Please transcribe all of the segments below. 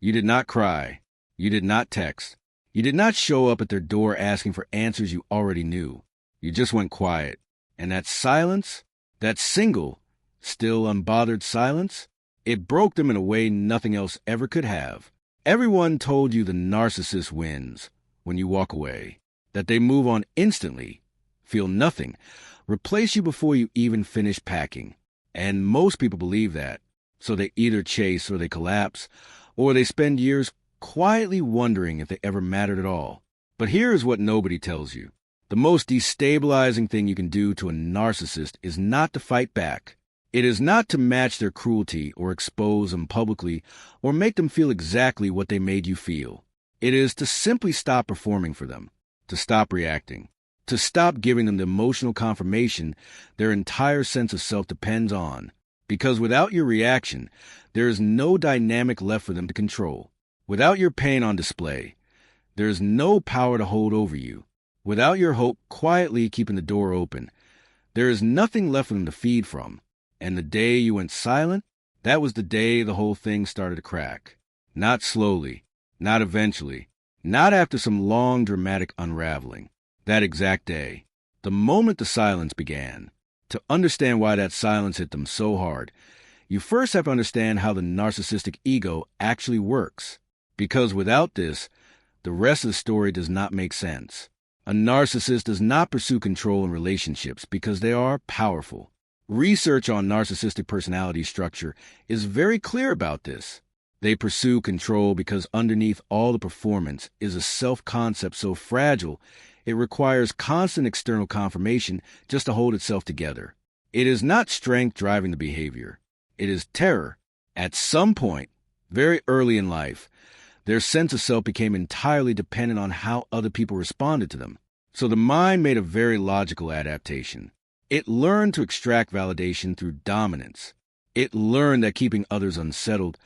You did not cry. You did not text. You did not show up at their door asking for answers you already knew. You just went quiet. And that silence, that single, still unbothered silence, it broke them in a way nothing else ever could have. Everyone told you the narcissist wins when you walk away, that they move on instantly, feel nothing, replace you before you even finish packing. And most people believe that, so they either chase or they collapse, or they spend years quietly wondering if they ever mattered at all. But here is what nobody tells you. The most destabilizing thing you can do to a narcissist is not to fight back. It is not to match their cruelty or expose them publicly or make them feel exactly what they made you feel. It is to simply stop performing for them, to stop reacting, to stop giving them the emotional confirmation their entire sense of self depends on. Because without your reaction, there is no dynamic left for them to control. Without your pain on display, there is no power to hold over you. Without your hope quietly keeping the door open, there is nothing left for them to feed from. And the day you went silent, that was the day the whole thing started to crack. Not slowly, not eventually, not after some long dramatic unraveling. That exact day, the moment the silence began. To understand why that silence hit them so hard, you first have to understand how the narcissistic ego actually works. Because without this, the rest of the story does not make sense. A narcissist does not pursue control in relationships because they are powerful. Research on narcissistic personality structure is very clear about this. They pursue control because underneath all the performance is a self-concept so fragile it requires constant external confirmation just to hold itself together. It is not strength driving the behavior. It is terror. At some point, very early in life, their sense of self became entirely dependent on how other people responded to them. So the mind made a very logical adaptation. It learned to extract validation through dominance. It learned that keeping others unsettled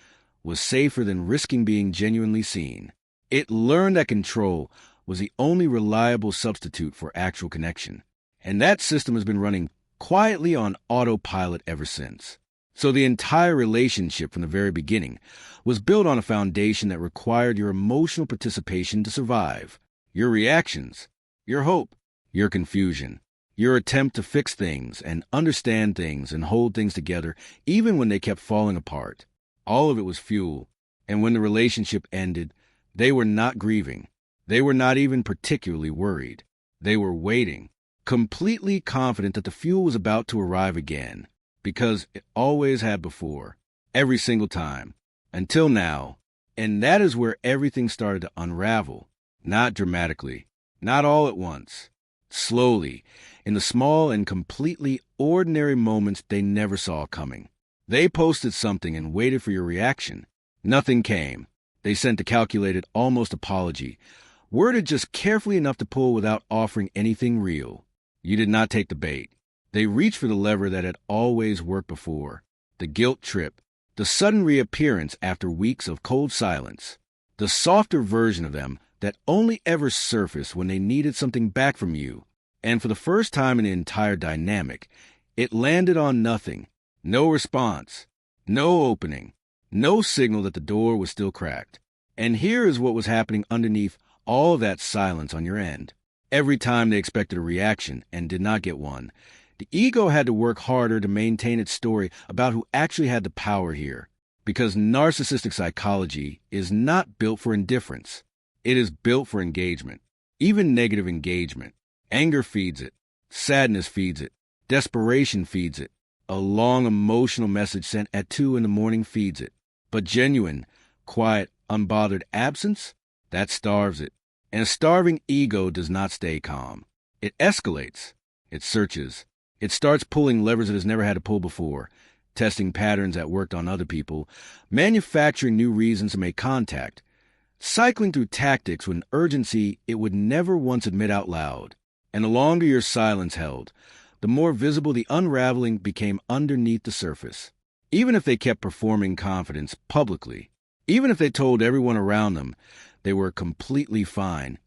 was safer than risking being genuinely seen. It learned that control was the only reliable substitute for actual connection. And that system has been running quietly on autopilot ever since. So the entire relationship from the very beginning was built on a foundation that required your emotional participation to survive. Your reactions, your hope, your confusion, your attempt to fix things and understand things and hold things together even when they kept falling apart. All of it was fuel. And when the relationship ended, they were not grieving. They were not even particularly worried. They were waiting, completely confident that the fuel was about to arrive again, because it always had before, every single time, until now. And that is where everything started to unravel, not dramatically, not all at once, slowly, in the small and completely ordinary moments they never saw coming. They posted something and waited for your reaction. Nothing came. They sent a calculated, almost apology, worded just carefully enough to pull without offering anything real. You did not take the bait. They reached for the lever that had always worked before, the guilt trip, the sudden reappearance after weeks of cold silence, the softer version of them that only ever surfaced when they needed something back from you. And for the first time in the entire dynamic, it landed on nothing. No response, no opening, no signal that the door was still cracked. And here is what was happening underneath all that silence on your end. Every time they expected a reaction and did not get one, the ego had to work harder to maintain its story about who actually had the power here. Because narcissistic psychology is not built for indifference. It is built for engagement, even negative engagement. Anger feeds it. Sadness feeds it. Desperation feeds it. A long emotional message sent at 2 a.m. feeds it. But genuine, quiet, unbothered absence, that starves it. And a starving ego does not stay calm. It escalates. It searches. It starts pulling levers it has never had to pull before, testing patterns that worked on other people, manufacturing new reasons to make contact, cycling through tactics with an urgency it would never once admit out loud. And the longer your silence held, the more visible the unraveling became underneath the surface. Even if they kept performing confidence publicly, even if they told everyone around them they were completely fine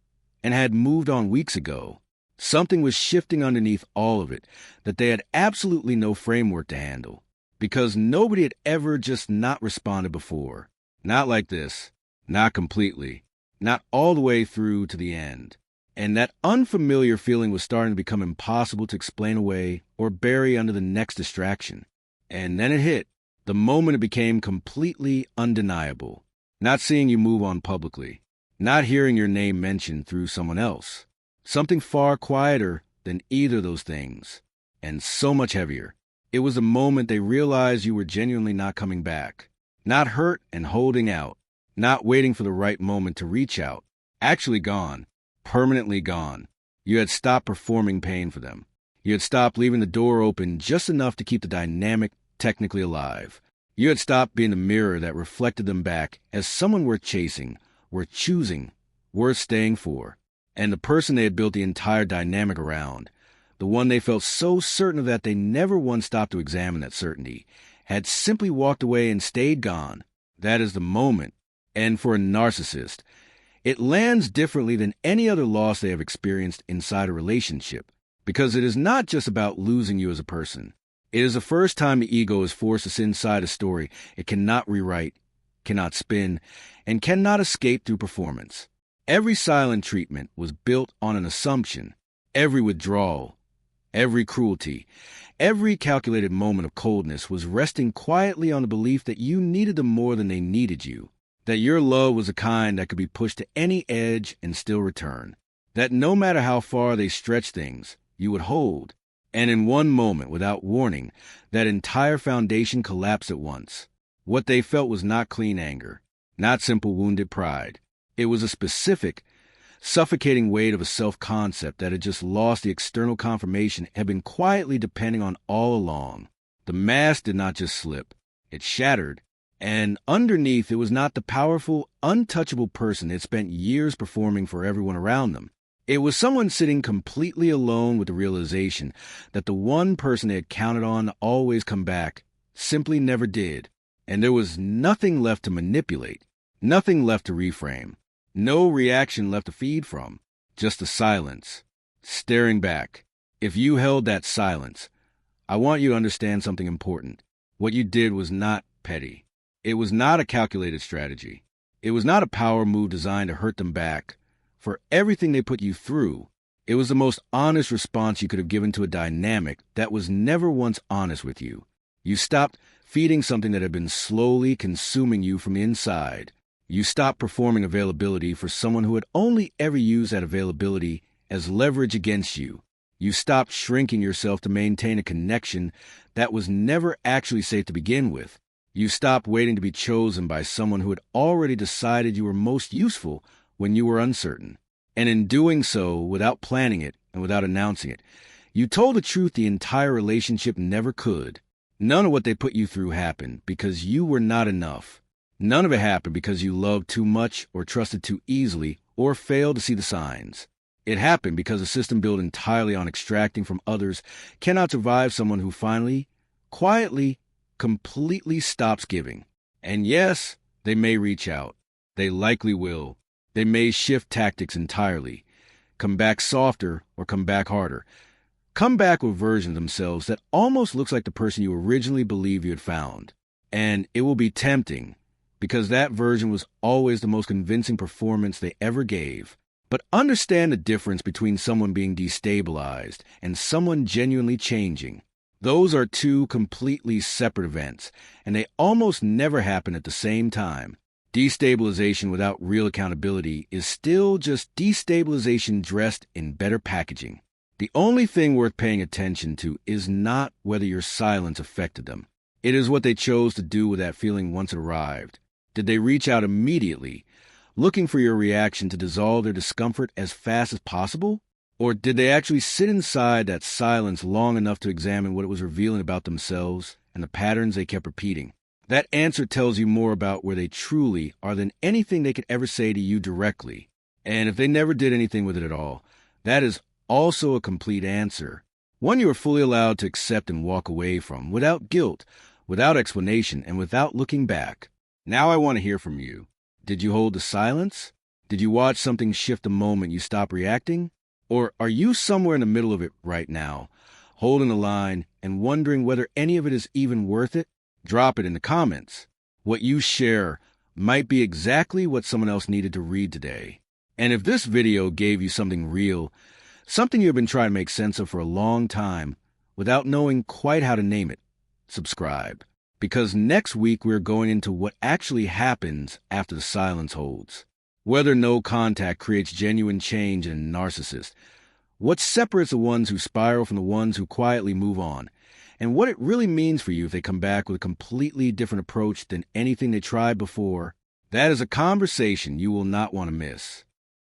and had moved on weeks ago, something was shifting underneath all of it that they had absolutely no framework to handle, because nobody had ever just not responded before. Not like this. Not completely. Not all the way through to the end. And that unfamiliar feeling was starting to become impossible to explain away or bury under the next distraction. And then it hit. The moment it became completely undeniable. Not seeing you move on publicly. Not hearing your name mentioned through someone else. Something far quieter than either of those things. And so much heavier. It was the moment they realized you were genuinely not coming back. Not hurt and holding out. Not waiting for the right moment to reach out. Actually gone. Permanently gone. You had stopped performing pain for them. You had stopped leaving the door open just enough to keep the dynamic technically alive. You had stopped being the mirror that reflected them back as someone worth chasing, worth choosing, worth staying for. And the person they had built the entire dynamic around, the one they felt so certain of that they never once stopped to examine that certainty, had simply walked away and stayed gone. That is the moment. And for a narcissist, it lands differently than any other loss they have experienced inside a relationship, because it is not just about losing you as a person. It is the first time the ego is forced us inside a story it cannot rewrite, cannot spin, and cannot escape through performance. Every silent treatment was built on an assumption. Every withdrawal, every cruelty, every calculated moment of coldness was resting quietly on the belief that you needed them more than they needed you. That your love was the kind that could be pushed to any edge and still return. That no matter how far they stretched things, you would hold. And in one moment, without warning, that entire foundation collapsed at once. What they felt was not clean anger, not simple wounded pride. It was a specific, suffocating weight of a self-concept that had just lost the external confirmation it had been quietly depending on all along. The mask did not just slip. It shattered. And underneath, it was not the powerful, untouchable person they'd spent years performing for everyone around them. It was someone sitting completely alone with the realization that the one person they had counted on to always come back simply never did. And there was nothing left to manipulate, nothing left to reframe, no reaction left to feed from, just the silence, staring back. If you held that silence, I want you to understand something important. What you did was not petty. It was not a calculated strategy. It was not a power move designed to hurt them back. For everything they put you through, it was the most honest response you could have given to a dynamic that was never once honest with you. You stopped feeding something that had been slowly consuming you from the inside. You stopped performing availability for someone who had only ever used that availability as leverage against you. You stopped shrinking yourself to maintain a connection that was never actually safe to begin with. You stopped waiting to be chosen by someone who had already decided you were most useful when you were uncertain. And in doing so, without planning it and without announcing it, you told the truth the entire relationship never could. None of what they put you through happened because you were not enough. None of it happened because you loved too much or trusted too easily or failed to see the signs. It happened because a system built entirely on extracting from others cannot survive someone who finally, quietly, completely stops giving. And yes, they may reach out. They likely will. They may shift tactics entirely, come back softer or come back harder. Come back with versions of themselves that almost looks like the person you originally believed you had found. And it will be tempting, because that version was always the most convincing performance they ever gave. But understand the difference between someone being destabilized and someone genuinely changing. Those are two completely separate events, and they almost never happen at the same time. Destabilization without real accountability is still just destabilization dressed in better packaging. The only thing worth paying attention to is not whether your silence affected them. It is what they chose to do with that feeling once it arrived. Did they reach out immediately, looking for your reaction to dissolve their discomfort as fast as possible? Or did they actually sit inside that silence long enough to examine what it was revealing about themselves and the patterns they kept repeating? That answer tells you more about where they truly are than anything they could ever say to you directly. And if they never did anything with it at all, that is also a complete answer. One you are fully allowed to accept and walk away from, without guilt, without explanation, and without looking back. Now I want to hear from you. Did you hold the silence? Did you watch something shift the moment you stopped reacting? Or are you somewhere in the middle of it right now, holding the line and wondering whether any of it is even worth it? Drop it in the comments. What you share might be exactly what someone else needed to read today. And if this video gave you something real, something you've been trying to make sense of for a long time without knowing quite how to name it, subscribe. Because next week we're going into what actually happens after the silence holds. Whether no contact creates genuine change in a narcissist. What separates the ones who spiral from the ones who quietly move on. And what it really means for you if they come back with a completely different approach than anything they tried before. That is a conversation you will not want to miss.